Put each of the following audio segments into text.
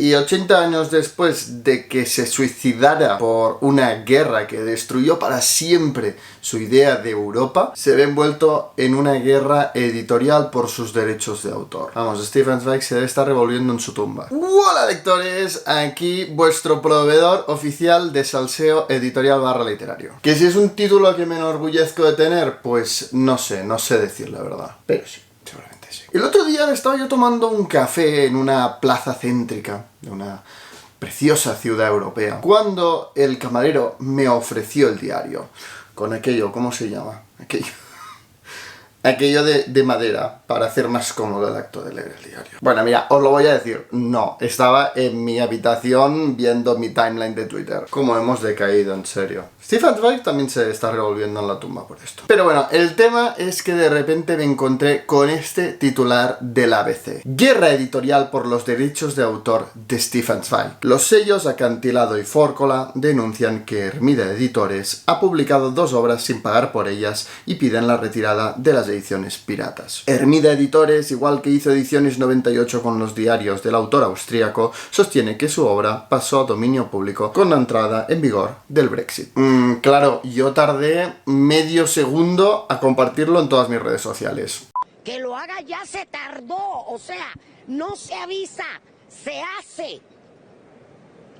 Y 80 años después de que se suicidara por una guerra que destruyó para siempre su idea de Europa, se ve envuelto en una guerra editorial por sus derechos de autor. Vamos, Stefan Zweig se debe estar revolviendo en su tumba. ¡Hola, lectores! Aquí vuestro proveedor oficial de salseo editorial / literario. ¿Que si es un título que me enorgullezco de tener? Pues no sé decir la verdad. Pero sí, seguramente sí. El otro día estaba yo tomando un café en una plaza céntrica de una preciosa ciudad europea, cuando el camarero me ofreció el diario. Con aquello, ¿cómo se llama? Aquello de madera, para hacer más cómodo el acto de leer el diario. Bueno, mira, os lo voy a decir, no, estaba en mi habitación viendo mi timeline de Twitter. Cómo hemos decaído, en serio. Stefan Zweig también se está revolviendo en la tumba por esto. Pero bueno, el tema es que de repente me encontré con este titular del ABC. Guerra editorial por los derechos de autor de Stefan Zweig. Los sellos Acantilado y Fórcola denuncian que Hermida Editores ha publicado 2 obras sin pagar por ellas y piden la retirada de las ediciones piratas. Hermida Editores, igual que hizo Ediciones 98 con los diarios del autor austríaco, sostiene que su obra pasó a dominio público con la entrada en vigor del Brexit. Claro, yo tardé medio segundo a compartirlo en todas mis redes sociales. Que lo haga ya se tardó, o sea, no se avisa, se hace.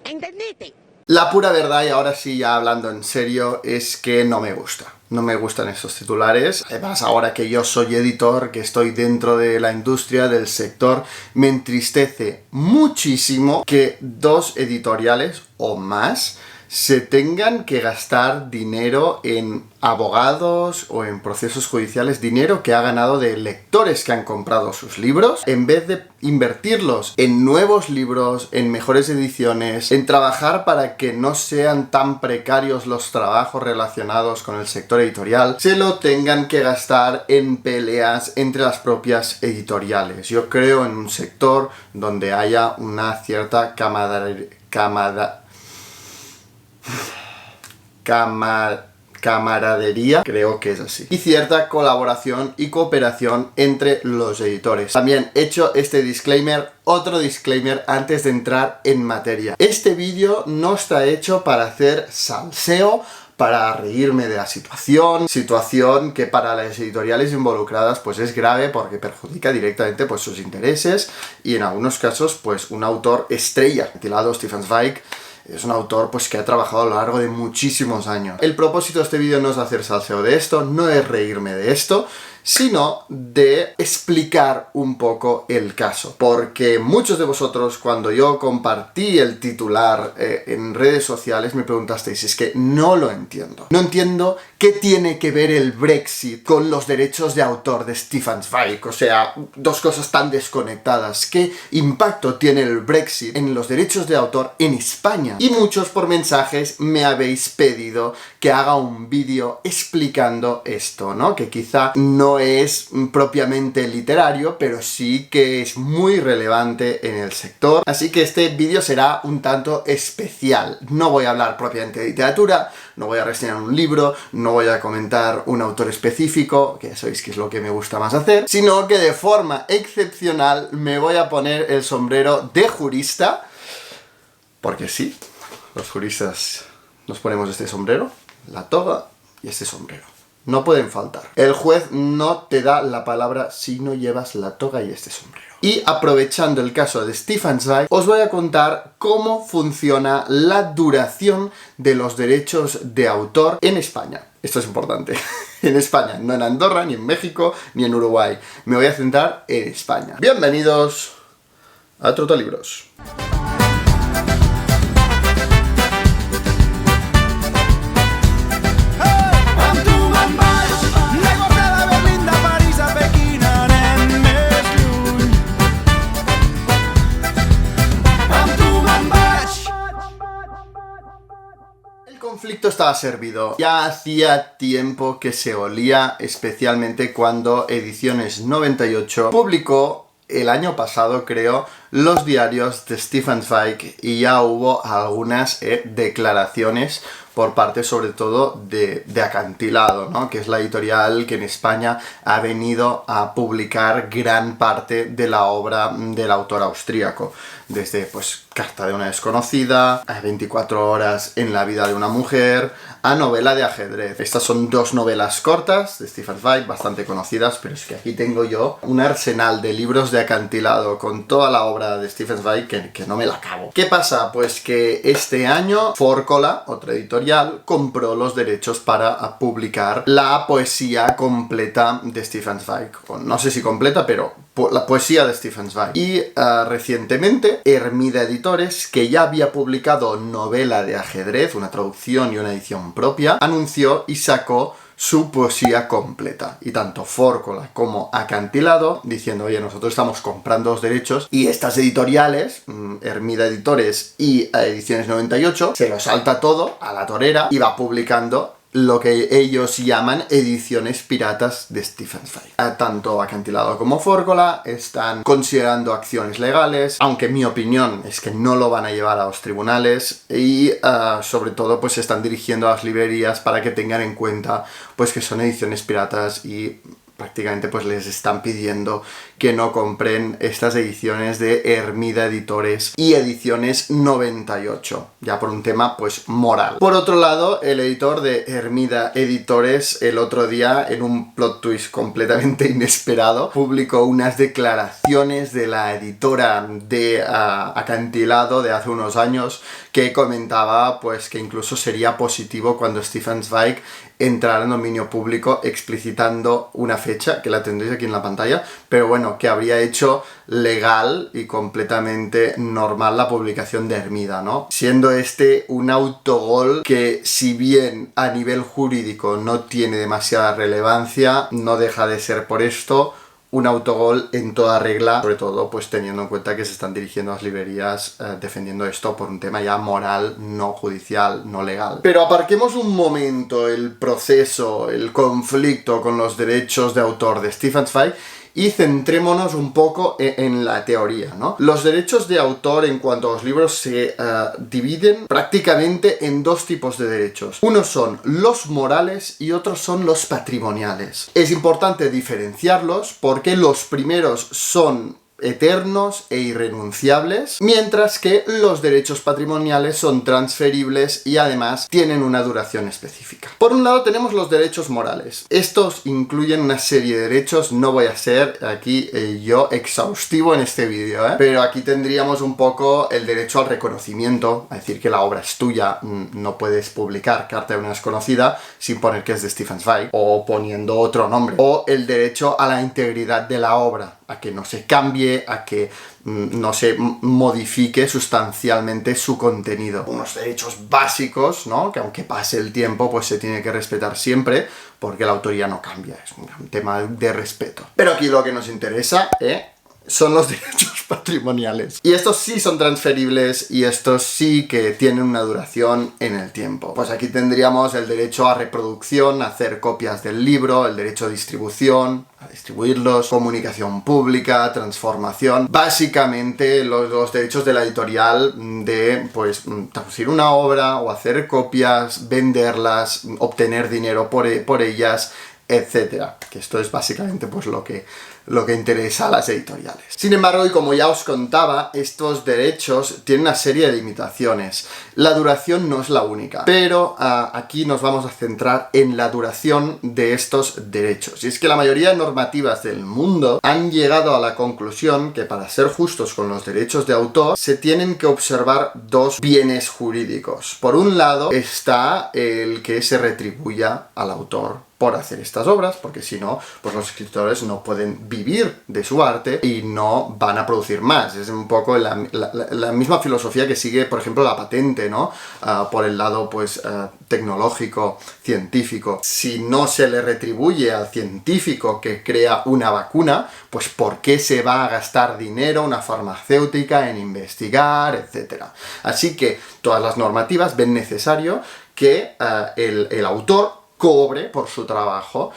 ¿Entendiste? La pura verdad, y ahora sí ya hablando en serio, es que no me gusta. No me gustan estos titulares. Además, ahora que yo soy editor, que estoy dentro de la industria, del sector, me entristece muchísimo que 2 editoriales o más se tengan que gastar dinero en abogados o en procesos judiciales, dinero que ha ganado de lectores que han comprado sus libros, en vez de invertirlos en nuevos libros, en mejores ediciones, en trabajar para que no sean tan precarios los trabajos relacionados con el sector editorial, se lo tengan que gastar en peleas entre las propias editoriales. Yo creo en un sector donde haya una cierta camaradería, creo que es así, y cierta colaboración y cooperación entre los editores. También hecho este disclaimer, otro disclaimer antes de entrar en materia. Este vídeo no está hecho para hacer salseo, para reírme de la situación que para las editoriales involucradas pues es grave porque perjudica directamente pues sus intereses y en algunos casos pues un autor estrella. Acantilado, Stefan Zweig, es un autor pues que ha trabajado a lo largo de muchísimos años. El propósito de este vídeo no es hacer salseo de esto, no es reírme de esto, sino de explicar un poco el caso. Porque muchos de vosotros, cuando yo compartí el titular en redes sociales, me preguntasteis, es que no lo entiendo. No entiendo qué tiene que ver el Brexit con los derechos de autor de Stefan Zweig. O sea, 2 cosas tan desconectadas. ¿Qué impacto tiene el Brexit en los derechos de autor en España? Y muchos por mensajes me habéis pedido que haga un vídeo explicando esto, ¿no? Que quizá no es propiamente literario, pero sí que es muy relevante en el sector. Así que este vídeo será un tanto especial. No voy a hablar propiamente de literatura, no voy a reseñar un libro, no voy a comentar un autor específico, que ya sabéis que es lo que me gusta más hacer, sino que de forma excepcional me voy a poner el sombrero de jurista, porque sí, los juristas nos ponemos este sombrero, la toga y este sombrero. No pueden faltar. El juez no te da la palabra si no llevas la toga y este sombrero. Y aprovechando el caso de Stefan Zweig, os voy a contar cómo funciona la duración de los derechos de autor en España. Esto es importante. En España, no en Andorra, ni en México, ni en Uruguay. Me voy a centrar en España. Bienvenidos a Trotolibros. El conflicto estaba servido. Ya hacía tiempo que se olía, especialmente cuando Ediciones 98 publicó el año pasado, creo, los diarios de Stefan Zweig y ya hubo algunas declaraciones por parte sobre todo de Acantilado, ¿no? Que es la editorial que en España ha venido a publicar gran parte de la obra del autor austríaco, desde pues Carta de una desconocida, a 24 horas en la vida de una mujer, a Novela de ajedrez. Estas son dos novelas cortas de Stefan Zweig, bastante conocidas, pero es que aquí tengo yo un arsenal de libros de Acantilado con toda la obra de Stefan Zweig que no me la acabo. ¿Qué pasa? Pues que este año Forcola, otra editorial, compró los derechos para publicar la poesía completa de Stefan Zweig. No sé si completa, pero la poesía de Stefan Zweig. Y recientemente Hermida Editores, que ya había publicado Novela de ajedrez, una traducción y una edición propia, anunció y sacó su poesía completa. Y tanto Forcola como Acantilado diciendo, oye, nosotros estamos comprando los derechos, y estas editoriales, Hermida Editores y Ediciones 98, se lo salta todo a la torera y va publicando lo que ellos llaman ediciones piratas de Stefan Zweig. Tanto Acantilado como Forcola están considerando acciones legales, aunque mi opinión es que no lo van a llevar a los tribunales, y sobre todo pues se están dirigiendo a las librerías para que tengan en cuenta pues que son ediciones piratas y prácticamente pues les están pidiendo que no compren estas ediciones de Hermida Editores y Ediciones 98, ya por un tema pues moral. Por otro lado, el editor de Hermida Editores el otro día, en un plot twist completamente inesperado, publicó unas declaraciones de la editora de Acantilado de hace unos años, que comentaba pues que incluso sería positivo cuando Stefan Zweig entrara en dominio público, explicitando una fecha, que la tendréis aquí en la pantalla, pero bueno, que habría hecho legal y completamente normal la publicación de Hermida, ¿no? Siendo este un autogol que, si bien a nivel jurídico no tiene demasiada relevancia, no deja de ser por esto un autogol en toda regla, sobre todo pues teniendo en cuenta que se están dirigiendo a las librerías defendiendo esto por un tema ya moral, no judicial, no legal. Pero aparquemos un momento el proceso, el conflicto con los derechos de autor de Stefan Zweig y centrémonos un poco en la teoría, ¿no? Los derechos de autor en cuanto a los libros se dividen prácticamente en dos tipos de derechos. Unos son los morales y otros son los patrimoniales. Es importante diferenciarlos porque los primeros son eternos e irrenunciables, mientras que los derechos patrimoniales son transferibles y además tienen una duración específica. Por un lado tenemos los derechos morales. Estos incluyen una serie de derechos, no voy a ser aquí yo exhaustivo en este vídeo, pero aquí tendríamos un poco el derecho al reconocimiento, a decir que la obra es tuya, no puedes publicar Carta de una desconocida sin poner que es de Stefan Zweig o poniendo otro nombre, o el derecho a la integridad de la obra, a que no se cambie, a que no se modifique sustancialmente su contenido. Unos derechos básicos, ¿no? Que aunque pase el tiempo, pues se tiene que respetar siempre, porque la autoría no cambia, es un tema de respeto. Pero aquí lo que nos interesa, son los derechos patrimoniales. Y estos sí son transferibles y estos sí que tienen una duración en el tiempo. Pues aquí tendríamos el derecho a reproducción, a hacer copias del libro, el derecho a distribución, a distribuirlos, comunicación pública, transformación. Básicamente los derechos de la editorial de pues traducir una obra o hacer copias, venderlas, obtener dinero por ellas, etcétera. Que esto es básicamente pues lo que interesa a las editoriales. Sin embargo, y como ya os contaba, estos derechos tienen una serie de limitaciones. La duración no es la única, pero aquí nos vamos a centrar en la duración de estos derechos. Y es que la mayoría de normativas del mundo han llegado a la conclusión que para ser justos con los derechos de autor se tienen que observar dos bienes jurídicos. Por un lado está el que se retribuya al autor por hacer estas obras, porque si no, pues los escritores no pueden vivir de su arte y no van a producir más. Es un poco la misma filosofía que sigue, por ejemplo, la patente, ¿no? Por el lado, pues, tecnológico, científico. Si no se le retribuye al científico que crea una vacuna, pues ¿por qué se va a gastar dinero una farmacéutica en investigar, etcétera? Así que todas las normativas ven necesario que el autor cobre por su trabajo,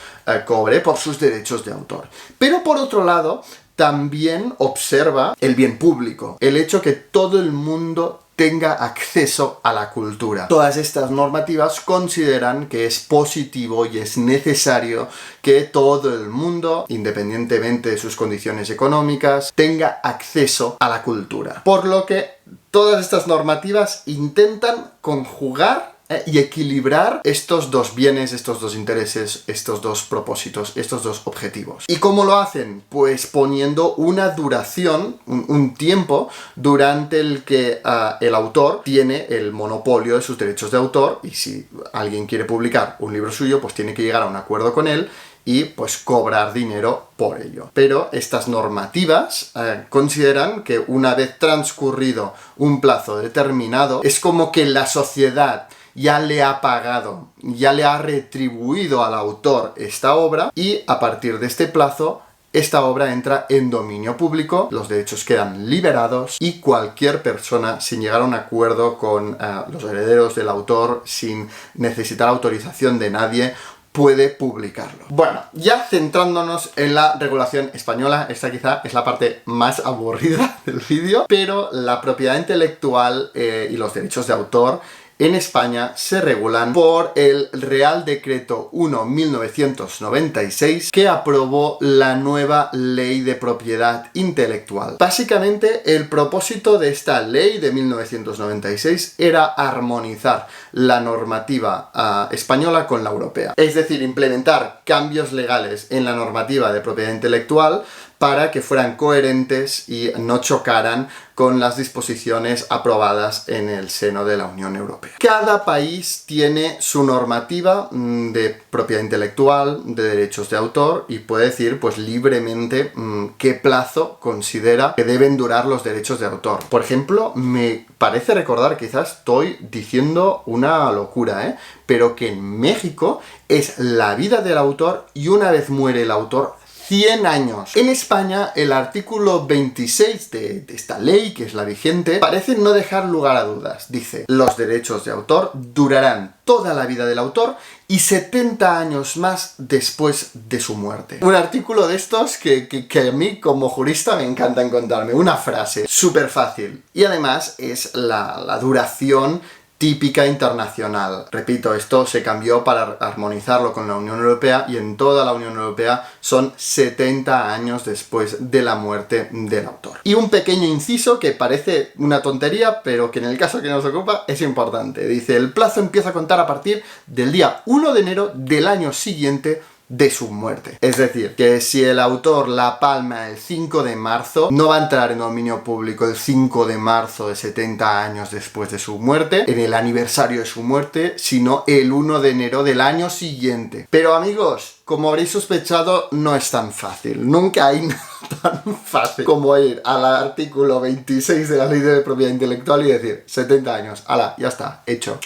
cobre por sus derechos de autor. Pero por otro lado, también observa el bien público, el hecho que todo el mundo tenga acceso a la cultura. Todas estas normativas consideran que es positivo y es necesario que todo el mundo, independientemente de sus condiciones económicas, tenga acceso a la cultura. Por lo que todas estas normativas intentan conjugar y equilibrar estos dos bienes, estos dos intereses, estos dos propósitos, estos dos objetivos. ¿Y cómo lo hacen? Pues poniendo una duración, un tiempo durante el que el autor tiene el monopolio de sus derechos de autor, y si alguien quiere publicar un libro suyo, pues tiene que llegar a un acuerdo con él y pues cobrar dinero por ello. Pero estas normativas consideran que una vez transcurrido un plazo determinado, es como que la sociedad ya le ha pagado, ya le ha retribuido al autor esta obra, y a partir de este plazo esta obra entra en dominio público, los derechos quedan liberados y cualquier persona, sin llegar a un acuerdo con los herederos del autor, sin necesitar autorización de nadie, puede publicarlo. Bueno, ya centrándonos en la regulación española, esta quizá es la parte más aburrida del vídeo, pero la propiedad intelectual y los derechos de autor en España se regulan por el Real Decreto 1/1996, que aprobó la nueva Ley de Propiedad Intelectual. Básicamente, el propósito de esta ley de 1996 era armonizar la normativa española con la europea. Es decir, implementar cambios legales en la normativa de propiedad intelectual para que fueran coherentes y no chocaran con las disposiciones aprobadas en el seno de la Unión Europea. Cada país tiene su normativa de propiedad intelectual, de derechos de autor, y puede decir pues libremente qué plazo considera que deben durar los derechos de autor. Por ejemplo, me parece recordar, quizás estoy diciendo una locura, pero que en México es la vida del autor y una vez muere el autor, 100 años. En España, el artículo 26 de esta ley, que es la vigente, parece no dejar lugar a dudas. Dice: los derechos de autor durarán toda la vida del autor y 70 años más después de su muerte. Un artículo de estos que a mí como jurista me encanta encontrarme. Una frase súper fácil. Y además es la duración típica internacional. Repito, esto se cambió para armonizarlo con la Unión Europea, y en toda la Unión Europea son 70 años después de la muerte del autor. Y un pequeño inciso que parece una tontería, pero que en el caso que nos ocupa es importante. Dice: el plazo empieza a contar a partir del día 1 de enero del año siguiente de su muerte. Es decir, que si el autor la palma el 5 de marzo, no va a entrar en dominio público el 5 de marzo de 70 años después de su muerte, en el aniversario de su muerte, sino el 1 de enero del año siguiente. Pero amigos, como habréis sospechado, no es tan fácil. Nunca hay nada tan fácil como ir al artículo 26 de la Ley de Propiedad Intelectual y decir 70 años, ¡hala! Ya está, hecho.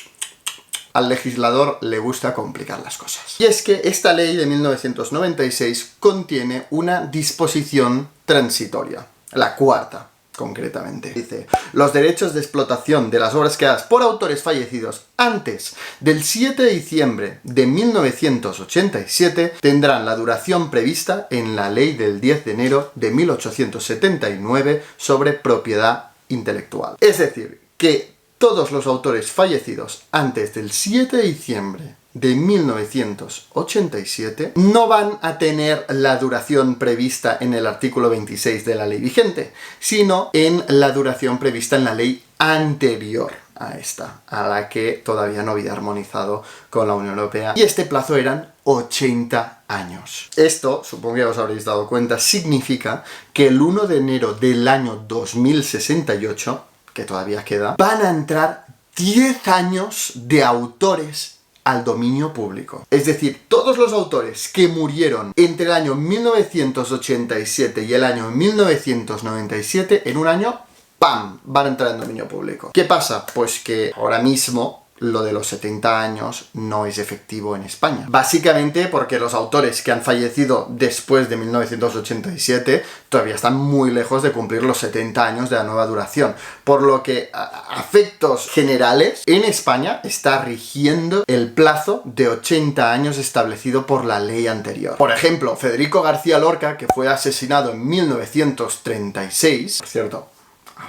Al legislador le gusta complicar las cosas. Y es que esta ley de 1996 contiene una disposición transitoria, la cuarta concretamente. Dice: los derechos de explotación de las obras creadas por autores fallecidos antes del 7 de diciembre de 1987 tendrán la duración prevista en la ley del 10 de enero de 1879 sobre propiedad intelectual. Es decir, que todos los autores fallecidos antes del 7 de diciembre de 1987 no van a tener la duración prevista en el artículo 26 de la ley vigente, sino en la duración prevista en la ley anterior a esta, a la que todavía no había armonizado con la Unión Europea, y este plazo eran 80 años. Esto, supongo que os habréis dado cuenta, significa que el 1 de enero del año 2068, que todavía queda, van a entrar 10 años de autores al dominio público. Es decir, todos los autores que murieron entre el año 1987 y el año 1997, en un año, ¡pam!, van a entrar en dominio público. ¿Qué pasa? Pues que ahora mismo lo de los 70 años no es efectivo en España. Básicamente porque los autores que han fallecido después de 1987 todavía están muy lejos de cumplir los 70 años de la nueva duración. Por lo que, a efectos generales, en España está rigiendo el plazo de 80 años establecido por la ley anterior. Por ejemplo, Federico García Lorca, que fue asesinado en 1936, por cierto,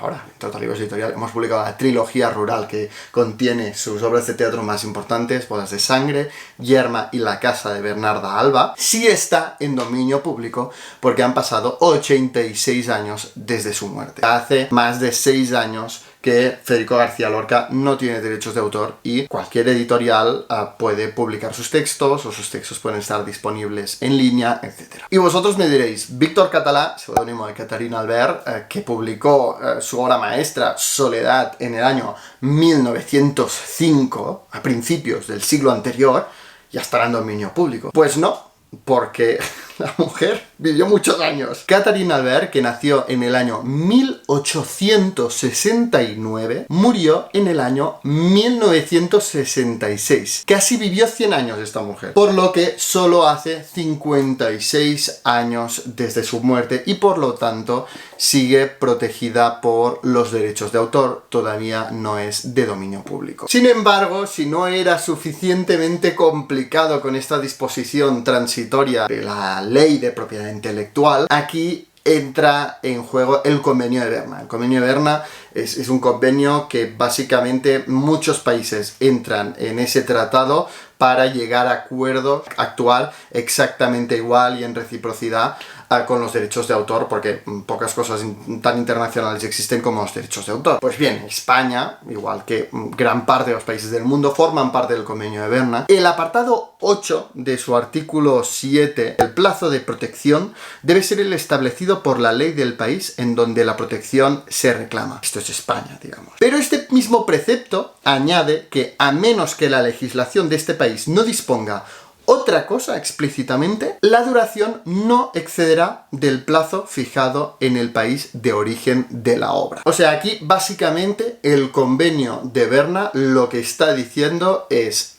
ahora, en Total Libros Editorial, hemos publicado la trilogía rural que contiene sus obras de teatro más importantes, Bodas de Sangre, Yerma y La Casa de Bernarda Alba. Sí está en dominio público porque han pasado 86 años desde su muerte. Hace más de 6 años que Federico García Lorca no tiene derechos de autor y cualquier editorial puede publicar sus textos o sus textos pueden estar disponibles en línea, etc. Y vosotros me diréis, Víctor Català, seudónimo de Caterina Albert, que publicó su obra maestra Soledad en el año 1905, a principios del siglo anterior, ya estará en dominio público. Pues no, porque la mujer vivió muchos años. Caterina Albert, que nació en el año 1869, murió en el año 1966. Casi vivió 100 años esta mujer. Por lo que solo hace 56 años desde su muerte y por lo tanto sigue protegida por los derechos de autor. Todavía no es de dominio público. Sin embargo, si no era suficientemente complicado con esta disposición transitoria de la ley de propiedad intelectual, aquí entra en juego el Convenio de Berna. El Convenio de Berna es un convenio que básicamente muchos países entran en ese tratado para llegar a acuerdos, actuar exactamente igual y en reciprocidad con los derechos de autor, porque pocas cosas tan internacionales existen como los derechos de autor. Pues bien, España, igual que gran parte de los países del mundo, forman parte del Convenio de Berna. El apartado 8 de su artículo 7, el plazo de protección debe ser el establecido por la ley del país en donde la protección se reclama. Esto es España, digamos. Pero este mismo precepto añade que a menos que la legislación de este país no disponga otra cosa explícitamente, la duración no excederá del plazo fijado en el país de origen de la obra. O sea, aquí básicamente el Convenio de Berna lo que está diciendo es,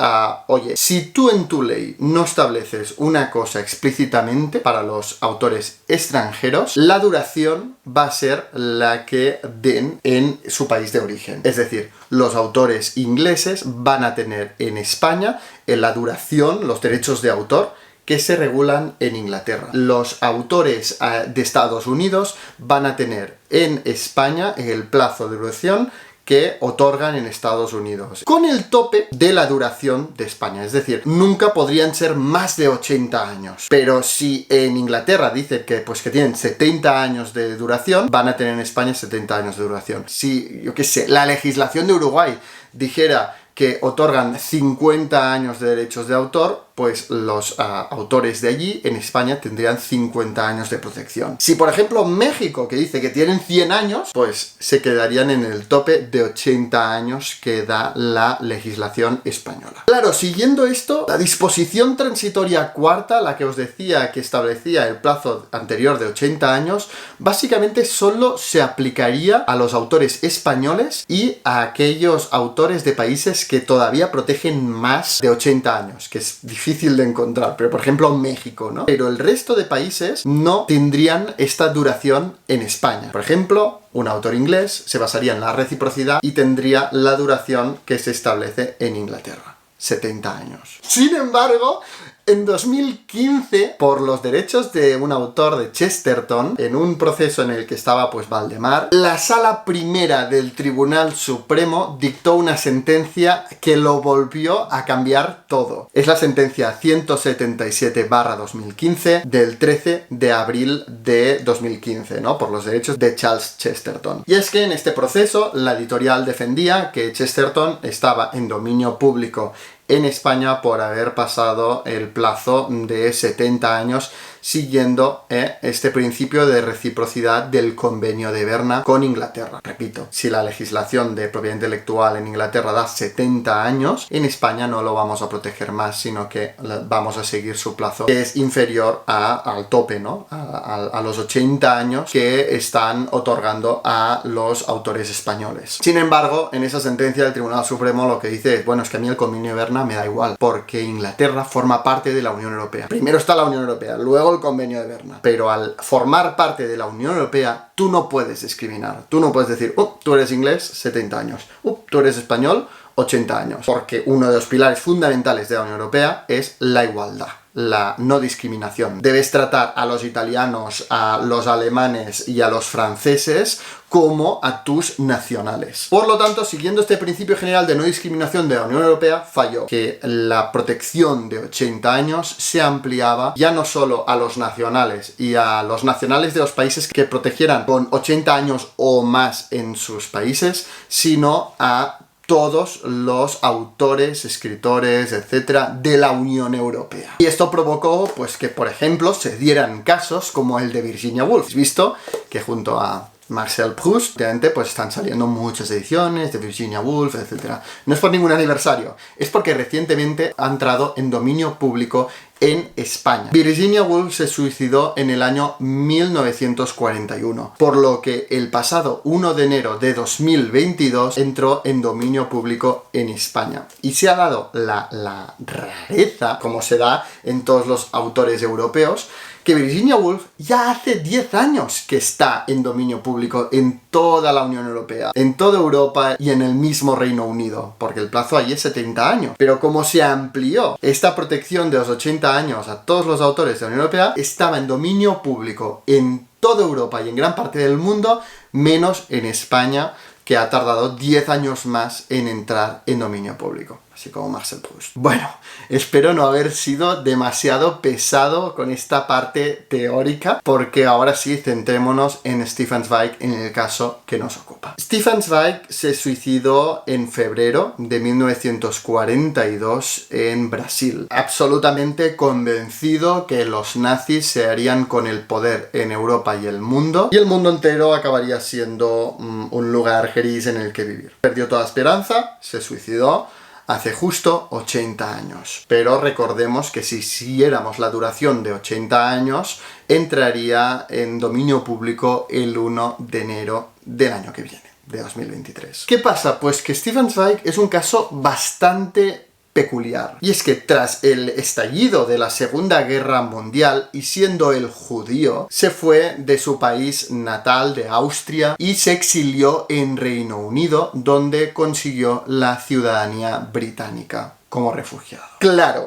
oye, si tú en tu ley no estableces una cosa explícitamente para los autores extranjeros, la duración va a ser la que den en su país de origen. Es decir, los autores ingleses van a tener en España la duración, los derechos de autor que se regulan en Inglaterra. Los autores de Estados Unidos van a tener en España el plazo de duración que otorgan en Estados Unidos, con el tope de la duración de España. Es decir, nunca podrían ser más de 80 años. Pero si en Inglaterra dicen que tienen 70 años de duración, van a tener en España 70 años de duración. Si, yo qué sé, la legislación de Uruguay dijera que otorgan 50 años de derechos de autor, pues los autores de allí, en España, tendrían 50 años de protección. Si, por ejemplo, México, que dice que tienen 100 años, pues se quedarían en el tope de 80 años que da la legislación española. Claro, siguiendo esto, la disposición transitoria cuarta, la que os decía que establecía el plazo anterior de 80 años, básicamente solo se aplicaría a los autores españoles y a aquellos autores de países que todavía protegen más de 80 años, que es difícil de encontrar, pero por ejemplo México, ¿no? Pero el resto de países no tendrían esta duración en España. Por ejemplo, un autor inglés se basaría en la reciprocidad y tendría la duración que se establece en Inglaterra, 70 años. Sin embargo, en 2015, por los derechos de un autor de Chesterton, en un proceso en el que estaba pues Valdemar, la Sala Primera del Tribunal Supremo dictó una sentencia que lo volvió a cambiar todo. Es la sentencia 177/2015 del 13 de abril de 2015, ¿no? Por los derechos de Charles Chesterton. Y es que en este proceso la editorial defendía que Chesterton estaba en dominio público en España por haber pasado el plazo de 70 años siguiendo este principio de reciprocidad del Convenio de Berna con Inglaterra. Repito, si la legislación de propiedad intelectual en Inglaterra da 70 años, en España no lo vamos a proteger más, sino que vamos a seguir su plazo, que es inferior al tope, ¿no? A los 80 años que están otorgando a los autores españoles. Sin embargo, en esa sentencia del Tribunal Supremo lo que dice es, bueno, es que a mí el Convenio de Berna me da igual, porque Inglaterra forma parte de la Unión Europea. Primero está la Unión Europea, luego el Convenio de Berna. Pero al formar parte de la Unión Europea, tú no puedes discriminar. Tú no puedes decir, tú eres inglés, 70 años. Tú eres español, 80 años. Porque uno de los pilares fundamentales de la Unión Europea es la igualdad, la no discriminación. Debes tratar a los italianos, a los alemanes y a los franceses como a tus nacionales. Por lo tanto, siguiendo este principio general de no discriminación de la Unión Europea, falló que la protección de 80 años se ampliaba ya no solo a los nacionales y a los nacionales de los países que protegieran con 80 años o más en sus países, sino a todos los autores, escritores, etcétera, de la Unión Europea. Y esto provocó, pues, que, por ejemplo, se dieran casos como el de Virginia Woolf. ¿Has visto? Que junto a Marcel Proust, obviamente, pues están saliendo muchas ediciones de Virginia Woolf, etcétera. No es por ningún aniversario, es porque recientemente ha entrado en dominio público en España. Virginia Woolf se suicidó en el año 1941, por lo que el pasado 1 de enero de 2022 entró en dominio público en España. Y se ha dado la rareza, como se da en todos los autores europeos, que Virginia Woolf ya hace 10 años que está en dominio público en toda la Unión Europea, en toda Europa y en el mismo Reino Unido, porque el plazo allí es 70 años. Pero como se amplió esta protección de los 80 años a todos los autores de la Unión Europea, estaba en dominio público en toda Europa y en gran parte del mundo, menos en España, que ha tardado 10 años más en entrar en dominio público, así como Marcel Proust. Bueno, espero no haber sido demasiado pesado con esta parte teórica, porque ahora sí, centrémonos en Stefan Zweig, en el caso que nos ocupa. Stefan Zweig se suicidó en febrero de 1942 en Brasil, absolutamente convencido que los nazis se harían con el poder en Europa y el mundo entero acabaría siendo un lugar gris en el que vivir. Perdió toda esperanza, se suicidó hace justo 80 años. Pero recordemos que si siguiéramos la duración de 80 años, entraría en dominio público el 1 de enero del año que viene, de 2023. ¿Qué pasa? Pues que Stefan Zweig es un caso bastante peculiar. Y es que tras el estallido de la Segunda Guerra Mundial, y siendo él judío, se fue de su país natal, de Austria, y se exilió en Reino Unido, donde consiguió la ciudadanía británica como refugiado. Claro,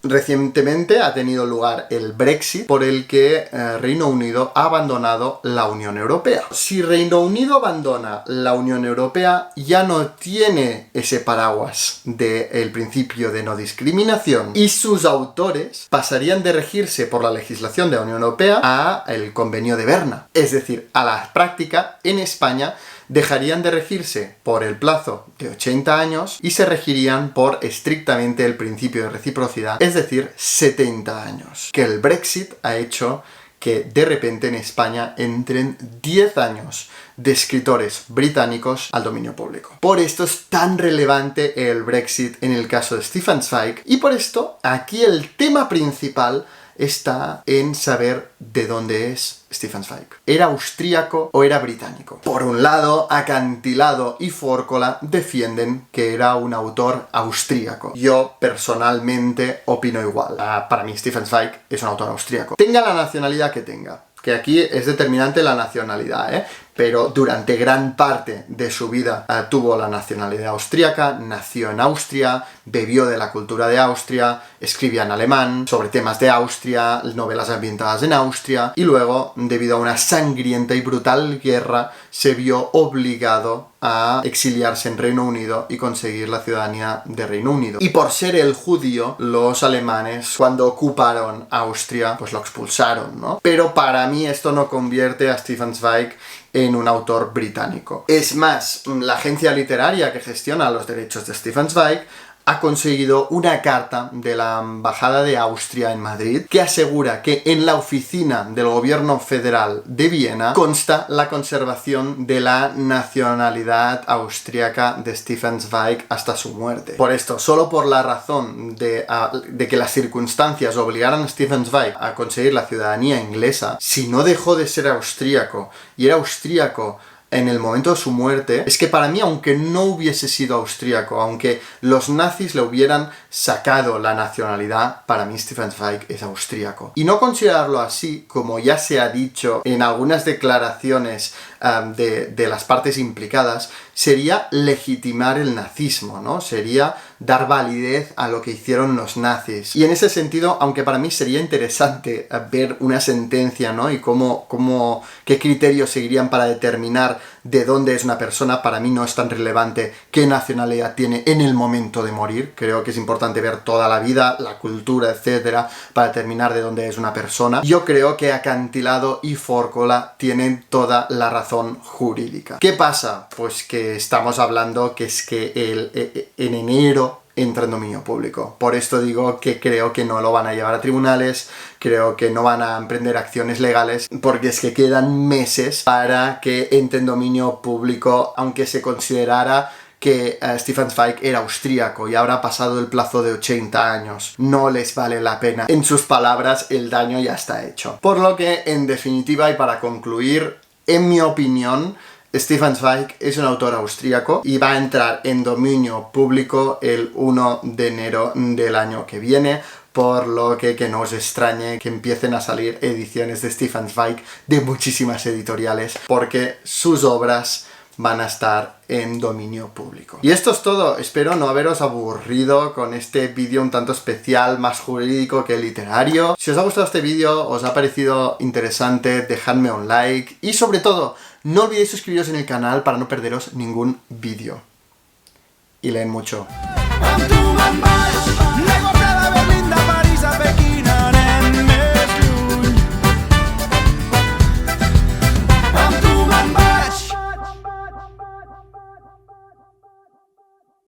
recientemente ha tenido lugar el Brexit, por el que Reino Unido ha abandonado la Unión Europea. Si Reino Unido abandona la Unión Europea, ya no tiene ese paraguas del principio de no discriminación, y sus autores pasarían de regirse por la legislación de la Unión Europea a el Convenio de Berna. Es decir, a la práctica, en España, dejarían de regirse por el plazo de 80 años y se regirían por estrictamente el principio de reciprocidad, es decir, 70 años. Que el Brexit ha hecho que de repente en España entren 10 años de escritores británicos al dominio público. Por esto es tan relevante el Brexit en el caso de Stefan Zweig, y por esto aquí el tema principal está en saber de dónde es Stefan Zweig. ¿Era austríaco o era británico? Por un lado, Acantilado y Fórcola defienden que era un autor austríaco. Yo personalmente opino igual. Para mí Stefan Zweig es un autor austríaco. Tenga la nacionalidad que tenga, que aquí es determinante la nacionalidad, pero durante gran parte de su vida tuvo la nacionalidad austríaca, nació en Austria, bebió de la cultura de Austria, escribía en alemán sobre temas de Austria, novelas ambientadas en Austria, y luego, debido a una sangrienta y brutal guerra, se vio obligado a exiliarse en Reino Unido y conseguir la ciudadanía de Reino Unido. Y por ser el judío, los alemanes, cuando ocuparon Austria, pues lo expulsaron, ¿no? Pero para mí esto no convierte a Stefan Zweig en un autor británico. Es más, la agencia literaria que gestiona los derechos de Stefan Zweig ha conseguido una carta de la Embajada de Austria en Madrid que asegura que en la oficina del gobierno federal de Viena consta la conservación de la nacionalidad austríaca de Stefan Zweig hasta su muerte. Por esto, solo por la razón de que las circunstancias obligaran a Stefan Zweig a conseguir la ciudadanía inglesa, si no dejó de ser austríaco y era austríaco en el momento de su muerte, es que para mí, aunque no hubiese sido austríaco, aunque los nazis le hubieran sacado la nacionalidad, para mí Stefan Zweig es austríaco. Y no considerarlo así, como ya se ha dicho en algunas declaraciones de las partes implicadas, sería legitimar el nazismo, ¿no? Sería dar validez a lo que hicieron los nazis. Y en ese sentido, aunque para mí sería interesante ver una sentencia, ¿no? Y qué criterios seguirían para determinar de dónde es una persona, para mí no es tan relevante qué nacionalidad tiene en el momento de morir. Creo que es importante ver toda la vida, la cultura, etcétera, para determinar de dónde es una persona. Yo creo que Acantilado y Fórcola tienen toda la razón jurídica. ¿Qué pasa? Pues que estamos hablando que es que en enero entra en dominio público. Por esto digo que creo que no lo van a llevar a tribunales, creo que no van a emprender acciones legales, porque es que quedan meses para que entre en dominio público, aunque se considerara que Stefan Zweig era austríaco y habrá pasado el plazo de 80 años. No les vale la pena. En sus palabras, el daño ya está hecho. Por lo que, en definitiva, y para concluir, en mi opinión, Stefan Zweig es un autor austríaco y va a entrar en dominio público el 1 de enero del año que viene, por lo que no os extrañe que empiecen a salir ediciones de Stefan Zweig de muchísimas editoriales, porque sus obras van a estar en dominio público. Y esto es todo. Espero no haberos aburrido con este vídeo un tanto especial, más jurídico que literario. Si os ha gustado este vídeo, os ha parecido interesante, dejadme un like y sobre todo, no olvidéis suscribiros en el canal para no perderos ningún vídeo. Y leen mucho.